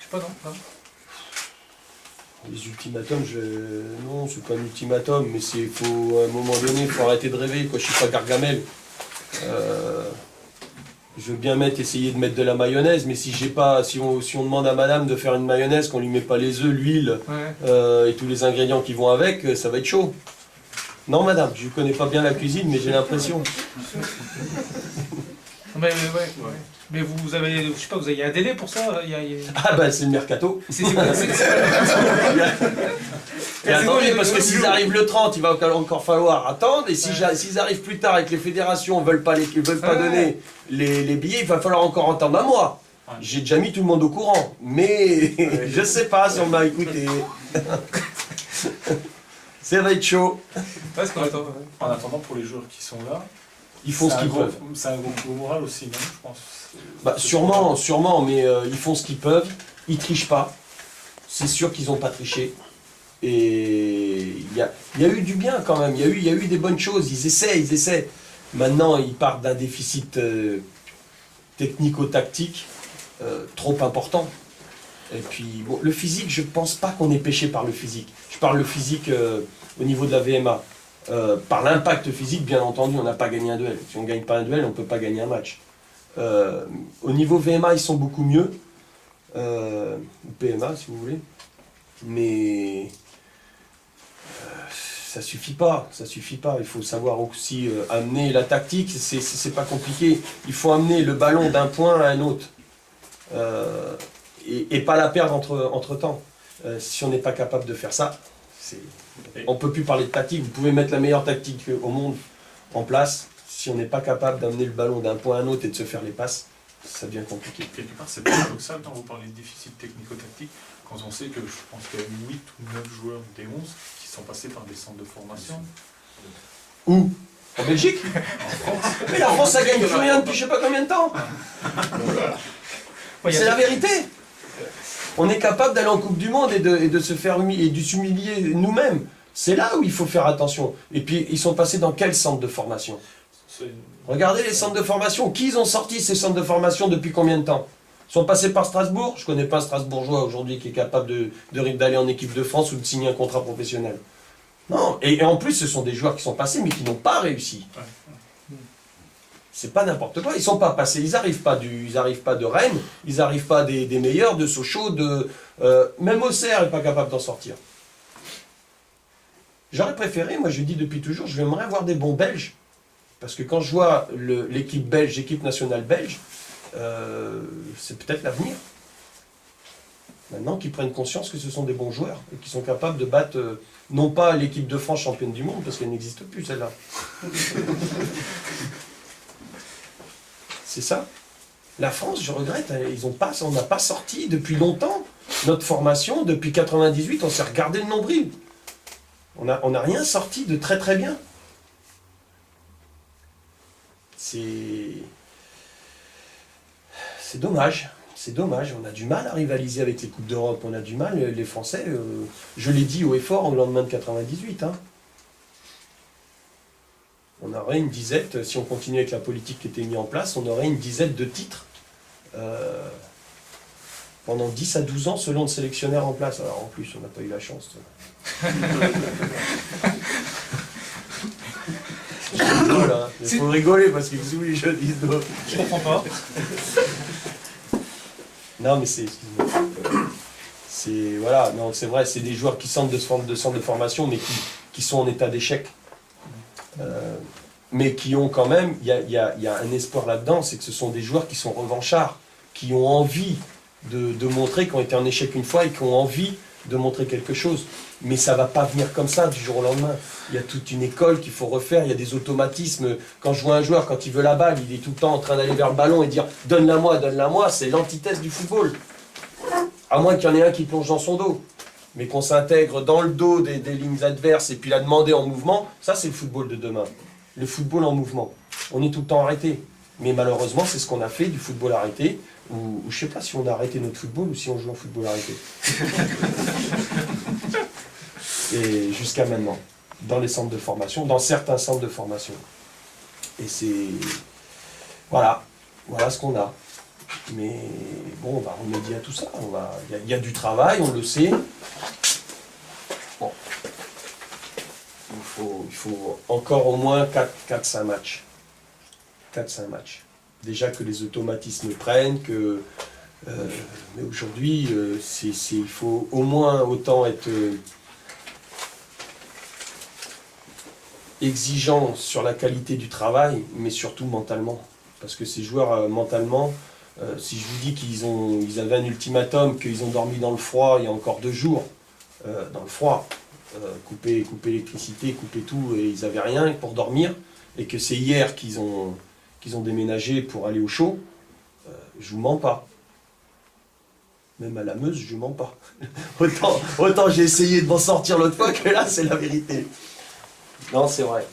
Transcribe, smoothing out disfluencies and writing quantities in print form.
sais pas, non, hein. Les ultimatums, non, c'est pas un ultimatum, mais faut, à un moment donné, il faut arrêter de rêver, quoi. Je suis pas Gargamel. Je veux bien essayer de mettre de la mayonnaise, mais si on demande à madame de faire une mayonnaise, qu'on lui met pas les œufs, l'huile et tous les ingrédients qui vont avec, ça va être chaud. Non madame, je connais pas bien la cuisine, mais j'ai l'impression. Mais vous avez, je sais pas, vous avez un délai pour ça? Ah bah c'est le mercato. Et attendez, parce que s'ils arrivent le 30, il va encore falloir attendre, et s'ils arrivent plus tard et que les fédérations veulent pas donner les billets, il va falloir encore attendre un mois. J'ai déjà mis tout le monde au courant, mais je sais pas si on m'a écouté. Ça va être chaud. En attendant, pour les joueurs qui sont là, ils font ce qu'ils peuvent. C'est un gros coup au moral aussi, non, je pense. Bah, sûrement, mais ils font ce qu'ils peuvent, ils trichent pas. C'est sûr qu'ils n'ont pas triché. Et il y a eu du bien quand même, il y a eu des bonnes choses, ils essaient. Maintenant, ils partent d'un déficit technico-tactique trop important. Et puis, bon, le physique, je pense pas qu'on ait péché par le physique. Je parle le physique au niveau de la VMA. Par l'impact physique, bien entendu, on n'a pas gagné un duel. Si on ne gagne pas un duel, on ne peut pas gagner un match. Au niveau VMA, ils sont beaucoup mieux. Ou PMA, si vous voulez. Mais ça suffit pas. Il faut savoir aussi amener la tactique, c'est pas compliqué. Il faut amener le ballon d'un point à un autre. Et pas la perdre entre temps. Si on n'est pas capable de faire ça, on ne peut plus parler de tactique. Vous pouvez mettre la meilleure tactique au monde en place. Si on n'est pas capable d'amener le ballon d'un point à un autre et de se faire les passes, ça devient compliqué. Quelque part, c'est paradoxal quand vous parlez de déficit technico-tactique, quand on sait que je pense qu'il y a 8 ou 9 joueurs des 11 qui sont passés par des centres de formation. Où? En Belgique? En France. Mais la France, ça gagne plus rien depuis je sais pas combien de temps. C'est la vérité. On est capable d'aller en Coupe du Monde et de se faire humilier, et de s'humilier nous-mêmes. C'est là où il faut faire attention. Et puis, ils sont passés dans quel centre de formation? Regardez les centres de formation. Qui ils ont sorti ces centres de formation depuis combien de temps? Ils sont passés par Strasbourg. Je ne connais pas un Strasbourgeois aujourd'hui qui est capable d'aller en équipe de France ou de signer un contrat professionnel. Non. Et en plus, ce sont des joueurs qui sont passés mais qui n'ont pas réussi. C'est pas n'importe quoi. Ils sont pas passés. Ils n'arrivent pas de Rennes. Ils n'arrivent pas des meilleurs, de Sochaux, même Auxerre n'est pas capable d'en sortir. J'aurais préféré, moi je dis depuis toujours, je aimerais voir des bons Belges. Parce que quand je vois l'équipe belge, l'équipe nationale belge, c'est peut-être l'avenir. Maintenant qu'ils prennent conscience que ce sont des bons joueurs et qu'ils sont capables de battre, non pas l'équipe de France championne du monde, parce qu'elle n'existe plus celle-là. C'est ça. La France, je regrette, on n'a pas sorti depuis longtemps notre formation. Depuis 98, on s'est regardé le nombril. On n'a rien sorti de très très bien. C'est dommage. C'est dommage. On a du mal à rivaliser avec les Coupes d'Europe. On a du mal, les Français. Je l'ai dit haut et fort au lendemain de 98. Hein. On aurait une disette, si on continue avec la politique qui était mise en place, on aurait une dizaine de titres pendant 10 à 12 ans selon le sélectionneur en place. Alors en plus, on n'a pas eu la chance. Il faut rigoler parce que vous les jeunes disent non. Je comprends pas. Non mais c'est voilà, non c'est vrai, c'est des joueurs qui sortent de centre de formation mais qui sont en état d'échec. Mais qui ont quand même, il y a un espoir là-dedans, c'est que ce sont des joueurs qui sont revanchards, qui ont envie de montrer, qui ont été en échec une fois et qui ont envie de montrer quelque chose. Mais ça ne va pas venir comme ça du jour au lendemain. Il y a toute une école qu'il faut refaire, il y a des automatismes. Quand je vois un joueur, quand il veut la balle, il est tout le temps en train d'aller vers le ballon et dire « donne-la moi », c'est l'antithèse du football. À moins qu'il y en ait un qui plonge dans son dos. Mais qu'on s'intègre dans le dos des lignes adverses et puis la demander en mouvement, ça c'est le football de demain. Le football en mouvement. On est tout le temps arrêté. Mais malheureusement, c'est ce qu'on a fait du football arrêté, ou je ne sais pas si on a arrêté notre football ou si on joue en football arrêté. Et jusqu'à maintenant, dans les centres de formation, dans certains centres de formation. Et c'est... Voilà ce qu'on a. Mais bon, on va remédier à tout ça. Il y a du travail, on le sait. Bon. Il faut encore au moins 4-5 matchs. 4-5 matchs. Déjà que les automatismes prennent, que... mais aujourd'hui, il faut au moins autant être exigeant sur la qualité du travail, mais surtout mentalement. Parce que ces joueurs, mentalement, si je vous dis qu'ils avaient un ultimatum, qu'ils ont dormi dans le froid il y a encore 2 jours, dans le froid, couper l'électricité, couper tout, et ils n'avaient rien pour dormir, et que c'est hier qu'ils ont déménagé pour aller au chaud, je vous mens pas. Même à la Meuse, je mens pas. Autant j'ai essayé de m'en sortir l'autre fois que là, c'est la vérité. Non, c'est vrai.